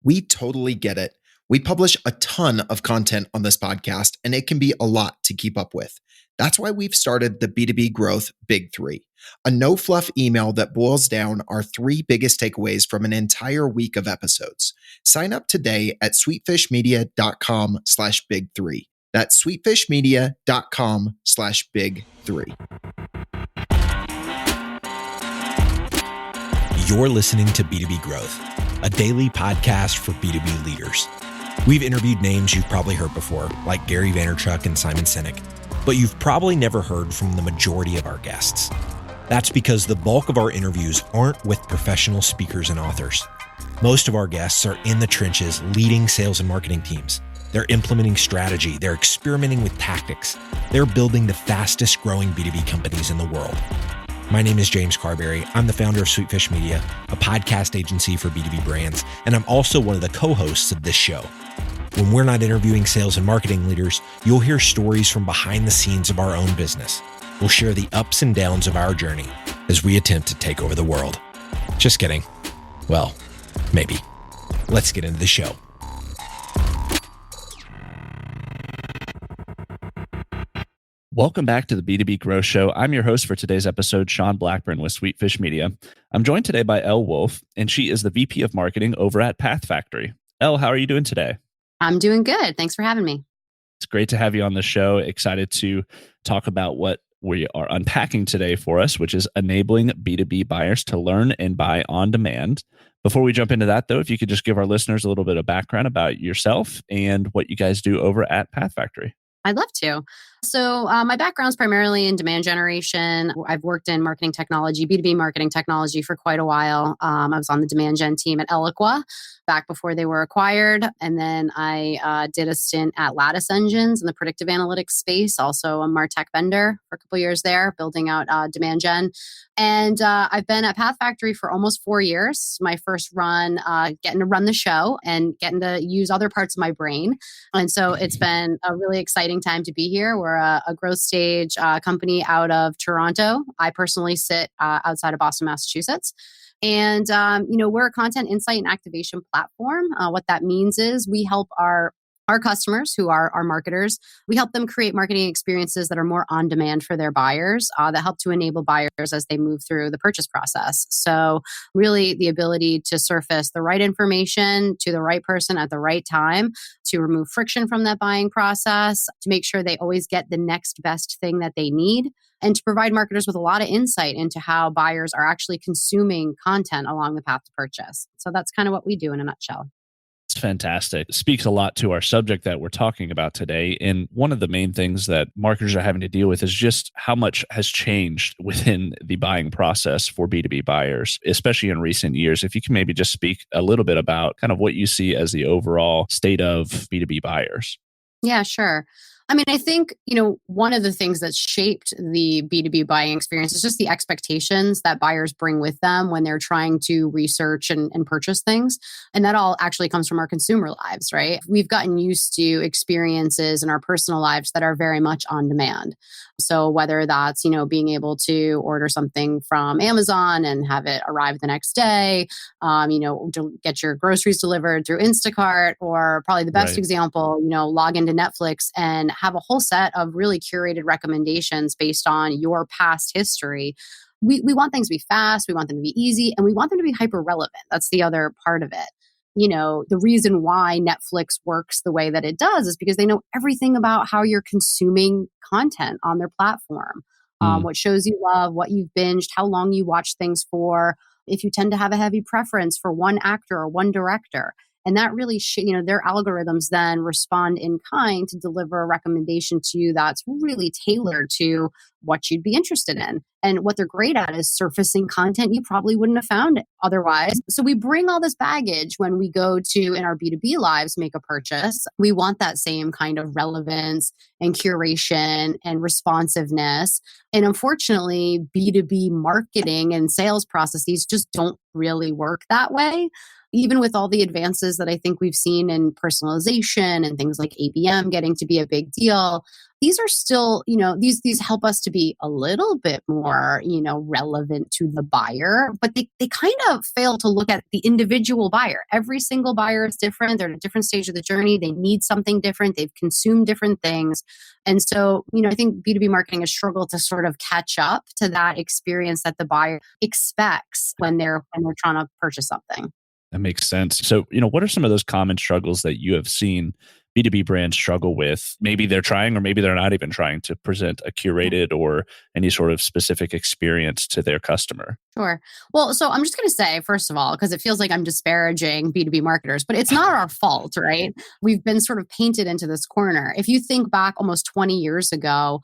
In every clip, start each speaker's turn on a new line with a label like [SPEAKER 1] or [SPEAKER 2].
[SPEAKER 1] We totally get it. We publish a ton of content on this podcast, and it can be a lot to keep up with. That's why we've started the B2B Growth Big Three, a no-fluff email that boils down our 3 biggest takeaways from an entire week of episodes. Sign up today at sweetfishmedia.com/big3. That's sweetfishmedia.com/big3.
[SPEAKER 2] You're listening to B2B Growth, a daily podcast for B2B leaders. We've interviewed names you've probably heard before, like Gary Vaynerchuk and Simon Sinek, but you've probably never heard from the majority of our guests. That's because the bulk of our interviews aren't with professional speakers and authors. Most of our guests are in the trenches leading sales and marketing teams. They're implementing strategy. They're experimenting with tactics. They're building the fastest growing B2B companies in the world. My name is James Carberry. I'm the founder of Sweetfish Media, a podcast agency for B2B brands, and I'm also one of the co-hosts of this show. When we're not interviewing sales and marketing leaders, you'll hear stories from behind the scenes of our own business. We'll share the ups and downs of our journey as we attempt to take over the world. Just kidding. Well, maybe. Let's get into the show.
[SPEAKER 3] Welcome back to the B2B Growth Show. I'm your host for today's episode, Sean Blackburn with Sweetfish Media. I'm joined today by Elle Woulfe, and she is the VP of Marketing over at Pathfactory. Elle, how are you doing today?
[SPEAKER 4] I'm doing good. Thanks for having me.
[SPEAKER 3] It's great to have you on the show. Excited to talk about what we are unpacking today for us, which is enabling B2B buyers to learn and buy on demand. Before we jump into that, though, if you could just give our listeners a little bit of background about yourself and what you guys do over at Pathfactory.
[SPEAKER 4] I'd love to. So my background is primarily in demand generation. I've worked in marketing technology, B2B marketing technology for quite a while. I was on the demand gen team at Elle Woulfe back before they were acquired. And then I did a stint at Lattice Engines in the predictive analytics space, also a MarTech vendor for a couple of years there, building out demand gen. And I've been at Pathfactory for almost 4 years. My first run, getting to run the show and getting to use other parts of my brain. And so it's been a really exciting time to be here. We're a growth stage company out of Toronto. I personally sit outside of Boston, Massachusetts. And, we're a content insight and activation platform. What that means is we help our customers, who are our marketers, we help them create marketing experiences that are more on demand for their buyers, that help to enable buyers as they move through the purchase process. So really the ability to surface the right information to the right person at the right time, to remove friction from that buying process, to make sure they always get the next best thing that they need, and to provide marketers with a lot of insight into how buyers are actually consuming content along the path to purchase. So that's kind of what we do in a nutshell.
[SPEAKER 3] It's fantastic. It speaks a lot to our subject that we're talking about today. And one of the main things that marketers are having to deal with is just how much has changed within the buying process for B2B buyers, especially in recent years. If you can maybe just speak a little bit about kind of what you see as the overall state of B2B buyers.
[SPEAKER 4] Yeah, sure. I mean, I think, one of the things that's shaped the B2B buying experience is just the expectations that buyers bring with them when they're trying to research and purchase things. And that all actually comes from our consumer lives, right? We've gotten used to experiences in our personal lives that are very much on demand. So whether that's, being able to order something from Amazon and have it arrive the next day, to get your groceries delivered through Instacart, or probably the best example, log into Netflix and have a whole set of really curated recommendations based on your past history. We want things to be fast, we want them to be easy, and we want them to be hyper relevant. That's the other part of it. The reason why Netflix works the way that it does is because they know everything about how you're consuming content on their platform, what shows you love, what you've binged, how long you watch things for, if you tend to have a heavy preference for one actor or one director. And that really, their algorithms then respond in kind to deliver a recommendation to you that's really tailored to what you'd be interested in. And what they're great at is surfacing content you probably wouldn't have found otherwise. So we bring all this baggage when we go to, in our B2B lives, make a purchase. We want that same kind of relevance and curation and responsiveness. And unfortunately, B2B marketing and sales processes just don't really work that way. even with all the advances that I think we've seen in personalization and things like ABM getting to be a big deal, these are still, these help us to be a little bit more, relevant to the buyer, but they kind of fail to look at the individual buyer. Every single buyer is different. They're at a different stage of the journey. They need something different. They've consumed different things. And so, I think B2B marketing has struggled to sort of catch up to that experience that the buyer expects when they're trying to purchase something.
[SPEAKER 3] That makes sense. So, what are some of those common struggles that you have seen B2B brands struggle with? Maybe they're trying, or maybe they're not even trying to present a curated or any sort of specific experience to their customer.
[SPEAKER 4] Sure. Well, so I'm just going to say, first of all, because it feels like I'm disparaging B2B marketers, but it's not our fault, right? We've been sort of painted into this corner. If you think back almost 20 years ago,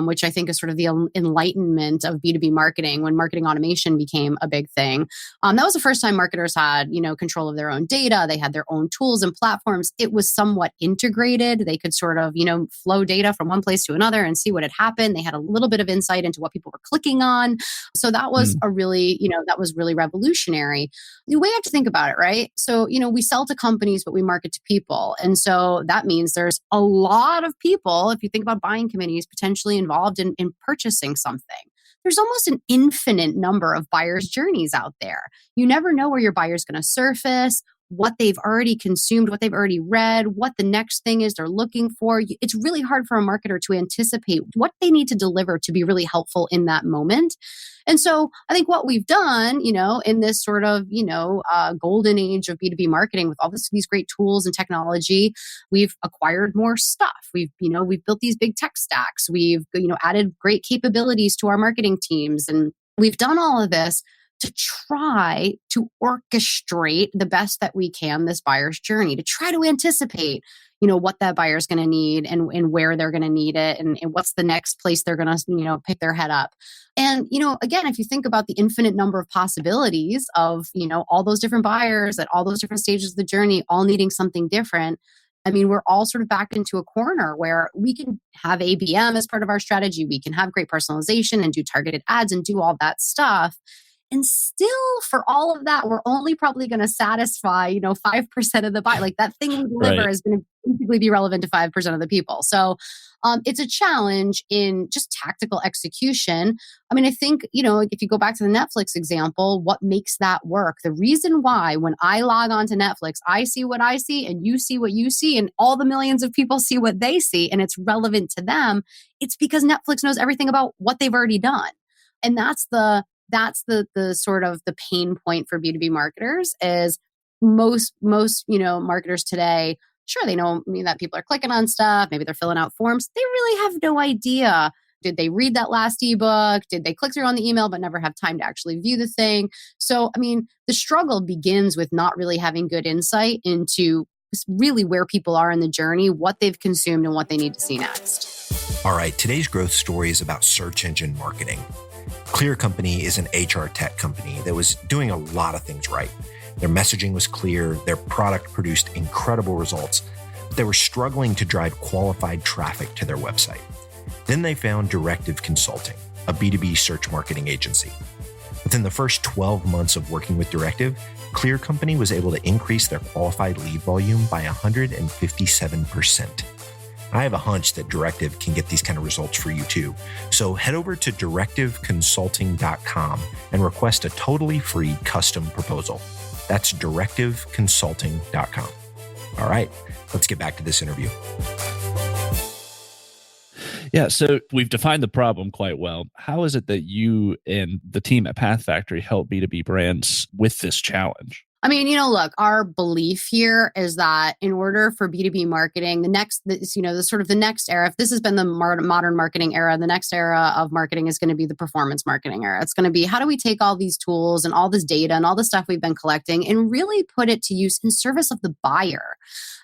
[SPEAKER 4] which I think is sort of the enlightenment of B2B marketing, when marketing automation became a big thing, that was the first time marketers had, control of their own data. They had their own tools and platforms. It was somewhat integrated. They could sort of, flow data from one place to another and see what had happened. They had a little bit of insight into what people were clicking on. So that was that was really revolutionary. The way you have to think about it, right? So, we sell to companies, but we market to people. And so that means there's a lot of people, if you think about buying committees, potentially involved in purchasing something. There's almost an infinite number of buyers' journeys out there. You never know where your buyer's going to surface, what they've already consumed, what they've already read, what the next thing is they're looking for. It's really hard for a marketer to anticipate what they need to deliver to be really helpful in that moment. And so I think what we've done, in this sort of, golden age of B2B marketing with all these great tools and technology, we've acquired more stuff. We've built these big tech stacks. We've, added great capabilities to our marketing teams. And we've done all of this to try to orchestrate the best that we can this buyer's journey, to try to anticipate, what that buyer's going to need and where they're going to need it and what's the next place they're going to, pick their head up. And, again, if you think about the infinite number of possibilities of, all those different buyers at all those different stages of the journey, all needing something different, I mean, we're all sort of backed into a corner where we can have ABM as part of our strategy. We can have great personalization and do targeted ads and do all that stuff. And still, for all of that, we're only probably going to satisfy, 5% of the buy. Like that thing we deliver is going to basically be relevant to 5% of the people. So it's a challenge in just tactical execution. I mean, I think, if you go back to the Netflix example, what makes that work? The reason why when I log on to Netflix, I see what I see and you see what you see and all the millions of people see what they see and it's relevant to them. It's because Netflix knows everything about what they've already done. And that's the sort of the pain point for B2B marketers is most marketers today, sure, they know that people are clicking on stuff, maybe they're filling out forms. They really have no idea. Did they read that last ebook? Did they click through on the email but never have time to actually view the thing? So, I mean, the struggle begins with not really having good insight into really where people are in the journey, what they've consumed and what they need to see next.
[SPEAKER 2] All right, today's growth story is about search engine marketing. Clear Company is an HR tech company that was doing a lot of things right. Their messaging was clear, their product produced incredible results, but they were struggling to drive qualified traffic to their website. Then they found Directive Consulting, a B2B search marketing agency. Within the first 12 months of working with Directive, Clear Company was able to increase their qualified lead volume by 157%. I have a hunch that Directive can get these kind of results for you too. So head over to directiveconsulting.com and request a totally free custom proposal. That's directiveconsulting.com. All right, let's get back to this interview.
[SPEAKER 3] Yeah, so we've defined the problem quite well. How is it that you and the team at Pathfactory help B2B brands with this challenge?
[SPEAKER 4] I mean, look, our belief here is that in order for B2B marketing, the next era, if this has been the modern marketing era, the next era of marketing is going to be the performance marketing era. It's going to be, how do we take all these tools and all this data and all the stuff we've been collecting and really put it to use in service of the buyer?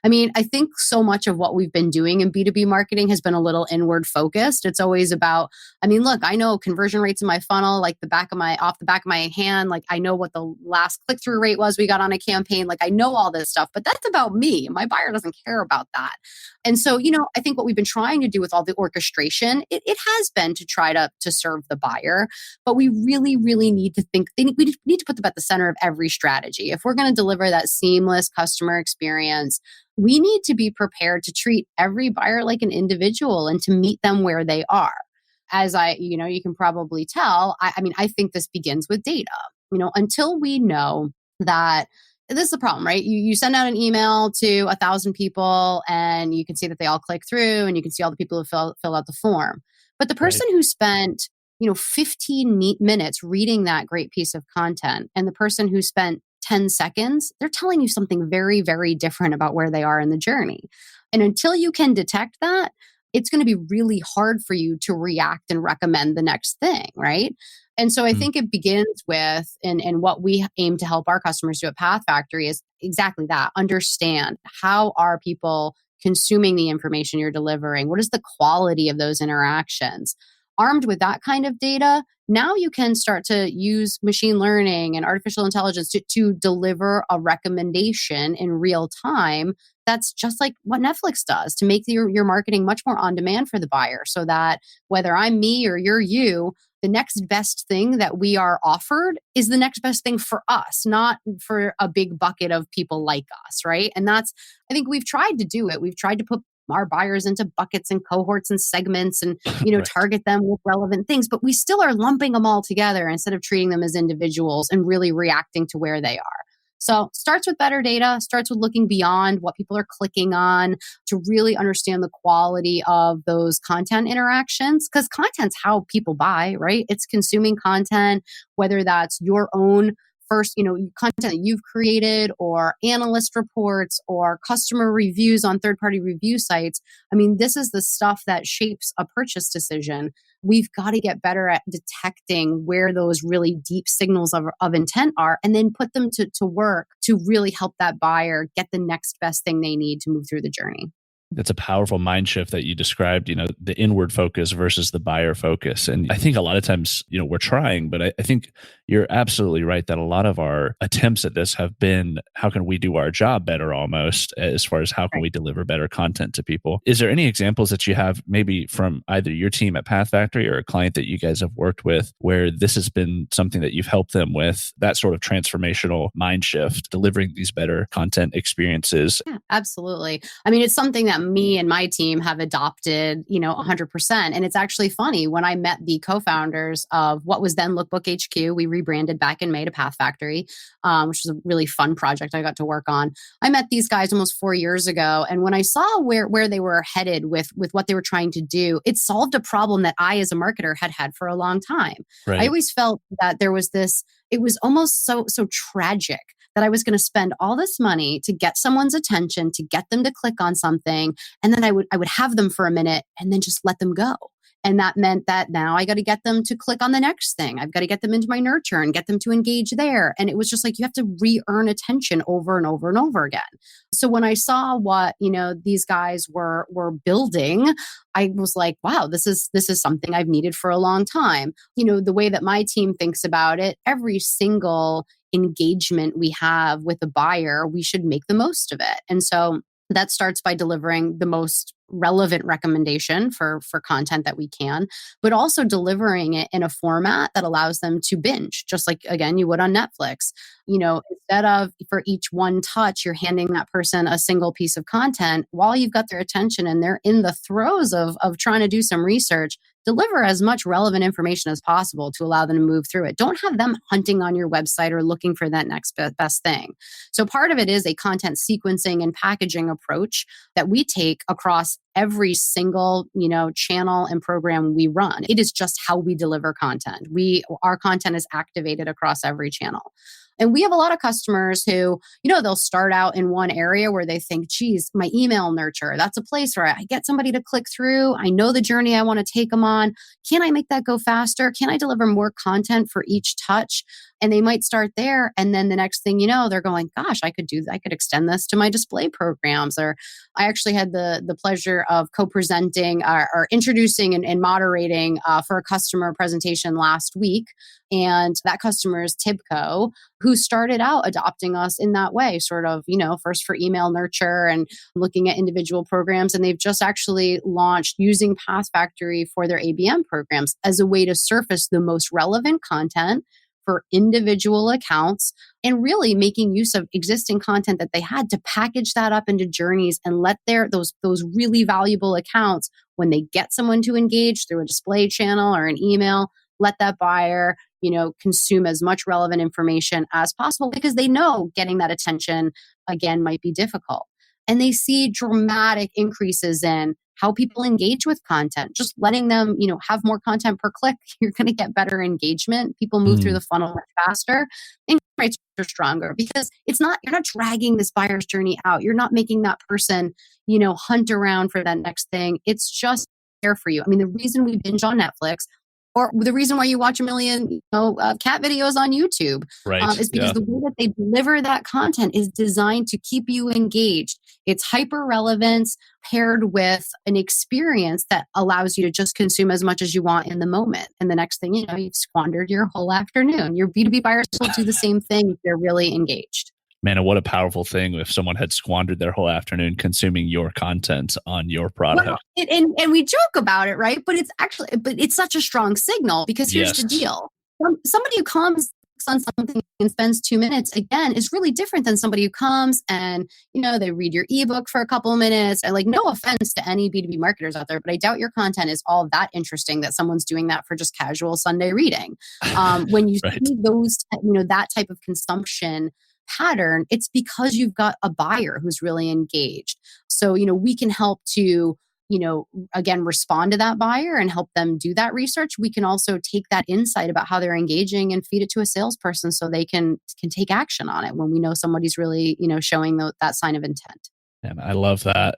[SPEAKER 4] I mean, I think so much of what we've been doing in B2B marketing has been a little inward focused. It's always about, look, I know conversion rates in my funnel, like off the back of my hand, like I know what the last click-through rate was we got on a campaign. Like I know all this stuff, but that's about me. My buyer doesn't care about that. And so, I think what we've been trying to do with all the orchestration, it has been to try to serve the buyer, but we really, really need to think, we need to put them at the center of every strategy. If we're going to deliver that seamless customer experience, we need to be prepared to treat every buyer like an individual and to meet them where they are. As you can probably tell, I think this begins with data. Until we know that this is the problem, right? You send out an email to 1,000 people and you can see that they all click through and you can see all the people who fill out the form. But the person who spent 15 minutes reading that great piece of content and the person who spent 10 seconds, they're telling you something very, very different about where they are in the journey. And until you can detect that, it's going to be really hard for you to react and recommend the next thing, right? And so I think it begins with, and what we aim to help our customers do at Pathfactory is exactly that. Understand, how are people consuming the information you're delivering? What is the quality of those interactions? Armed with that kind of data, now you can start to use machine learning and artificial intelligence to deliver a recommendation in real time. That's just like what Netflix does, to make your marketing much more on demand for the buyer, so that whether I'm me or you're you, the next best thing that we are offered is the next best thing for us, not for a big bucket of people like us, right? And I think we've tried to do it. We've tried to put our buyers into buckets and cohorts and segments and,
[SPEAKER 3] Right.
[SPEAKER 4] target them with relevant things, but we still are lumping them all together instead of treating them as individuals and really reacting to where they are. So starts with better data, starts with looking beyond what people are clicking on to really understand the quality of those content interactions, because content's how people buy, right? It's consuming content, whether that's your own first, content that you've created or analyst reports or customer reviews on third-party review sites. I mean, this is the stuff that shapes a purchase decision. We've got to get better at detecting where those really deep signals of intent are and then put them to work to really help that buyer get the next best thing they need to move through the journey.
[SPEAKER 3] That's a powerful mind shift that you described, the inward focus versus the buyer focus. And I think a lot of times, we're trying, but I think you're absolutely right that a lot of our attempts at this have been, how can we do our job better almost, as far as how can we deliver better content to people? Is there any examples that you have maybe from either your team at Pathfactory or a client that you guys have worked with where this has been something that you've helped them with, that sort of transformational mind shift, delivering these better content experiences?
[SPEAKER 4] Yeah, absolutely. I mean, it's something that me and my team have adopted, 100%. And it's actually funny, when I met the co-founders of what was then Lookbook HQ, we rebranded back in May to Pathfactory, which was a really fun project I got to work on. I met these guys almost 4 years ago. And when I saw where they were headed with what they were trying to do, it solved a problem that I, as a marketer, had for a long time.
[SPEAKER 3] Right.
[SPEAKER 4] I always felt that there was it was almost so tragic that I was going to spend all this money to get someone's attention, to get them to click on something, and then I would have them for a minute and then just let them go. And that meant that now I got to get them to click on the next thing. I've got to get them into my nurture and get them to engage there. And it was just like, you have to re-earn attention over and over and over again. So when I saw what, these guys were building, I was like, wow, this is something I've needed for a long time. The way that my team thinks about it, every single engagement we have with a buyer, we should make the most of it. And so that starts by delivering the most relevant recommendation for content that we can, but also delivering it in a format that allows them to binge, just like, again, you would on Netflix. Instead of for each one touch, you're handing that person a single piece of content while you've got their attention and they're in the throes of trying to do some research. Deliver as much relevant information as possible to allow them to move through it. Don't have them hunting on your website or looking for that next best thing. So part of it is a content sequencing and packaging approach that we take across every single, channel and program we run. It is just how we deliver content. Our content is activated across every channel. And we have a lot of customers who, they'll start out in one area where they think, geez, my email nurture, that's a place where I get somebody to click through. I know the journey I want to take them on. Can I make that go faster? Can I deliver more content for each touch? And they might start there. And then the next thing you know, they're going, gosh, I could extend this to my display programs. Or I actually had the pleasure of co-presenting or introducing and moderating for a customer presentation last week. And that customer is Tibco, who started out adopting us in that way, sort of, first for email nurture and looking at individual programs. And they've just actually launched using Pathfactory for their ABM programs as a way to surface the most relevant content for individual accounts, and really making use of existing content that they had to package that up into journeys and let those really valuable accounts, when they get someone to engage through a display channel or an email, let that buyer consume as much relevant information as possible, because they know getting that attention again might be difficult. And they see dramatic increases in how people engage with content. Just letting them, have more content per click, you're going to get better engagement. People move through the funnel much faster, and rates are stronger, because you're not dragging this buyer's journey out. You're not making that person, hunt around for that next thing. It's just there for you. I mean, the reason we binge on Netflix, or the reason why you watch a million cat videos on YouTube, is because the way that they deliver that content is designed to keep you engaged. It's hyper relevance paired with an experience that allows you to just consume as much as you want in the moment. And the next thing you know, you've squandered your whole afternoon. Your B2B buyers will do the same thing if they're really engaged.
[SPEAKER 3] Man, and what a powerful thing if someone had squandered their whole afternoon consuming your content on your product.
[SPEAKER 4] Well, and we joke about it, right? But it's such a strong signal, because here's the deal. Somebody who comes on something and spends 2 minutes, again, is really different than somebody who comes and, they read your ebook for a couple of minutes. And no offense to any B2B marketers out there, but I doubt your content is all that interesting that someone's doing that for just casual Sunday reading. When you see those, that type of consumption pattern, it's because you've got a buyer who's really engaged. So, we can help to, again, respond to that buyer and help them do that research. We can also take that insight about how they're engaging and feed it to a salesperson so they can take action on it when we know somebody's really, showing that sign of intent.
[SPEAKER 3] And I love that.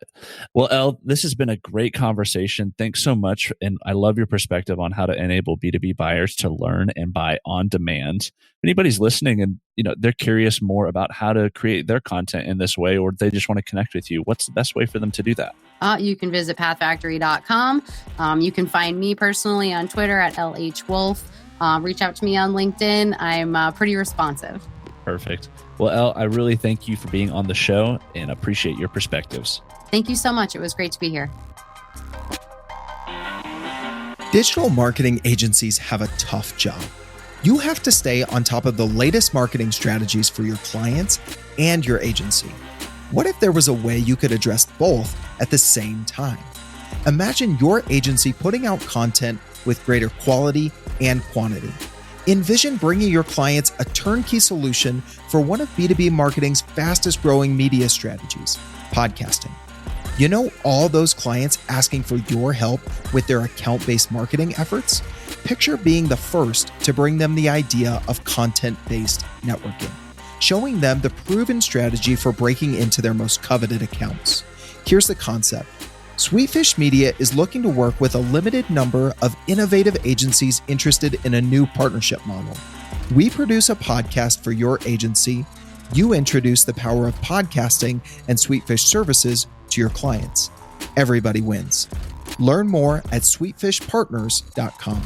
[SPEAKER 3] Well, Elle, this has been a great conversation. Thanks so much. And I love your perspective on how to enable B2B buyers to learn and buy on demand. If anybody's listening and they're curious more about how to create their content in this way, or they just want to connect with you, what's the best way for them to do that?
[SPEAKER 4] You can visit pathfactory.com. You can find me personally on Twitter at Elle Woulfe. Reach out to me on LinkedIn. I'm pretty responsive.
[SPEAKER 3] Perfect. Well, Elle, I really thank you for being on the show and appreciate your perspectives.
[SPEAKER 4] Thank you so much. It was great to be here.
[SPEAKER 1] Digital marketing agencies have a tough job. You have to stay on top of the latest marketing strategies for your clients and your agency. What if there was a way you could address both at the same time? Imagine your agency putting out content with greater quality and quantity. Envision bringing your clients a turnkey solution for one of B2B marketing's fastest growing media strategies, podcasting. All those clients asking for your help with their account-based marketing efforts? Picture being the first to bring them the idea of content-based networking, showing them the proven strategy for breaking into their most coveted accounts. Here's the concept. Sweetfish Media is looking to work with a limited number of innovative agencies interested in a new partnership model. We produce a podcast for your agency. You introduce the power of podcasting and Sweetfish services to your clients. Everybody wins. Learn more at sweetfishpartners.com.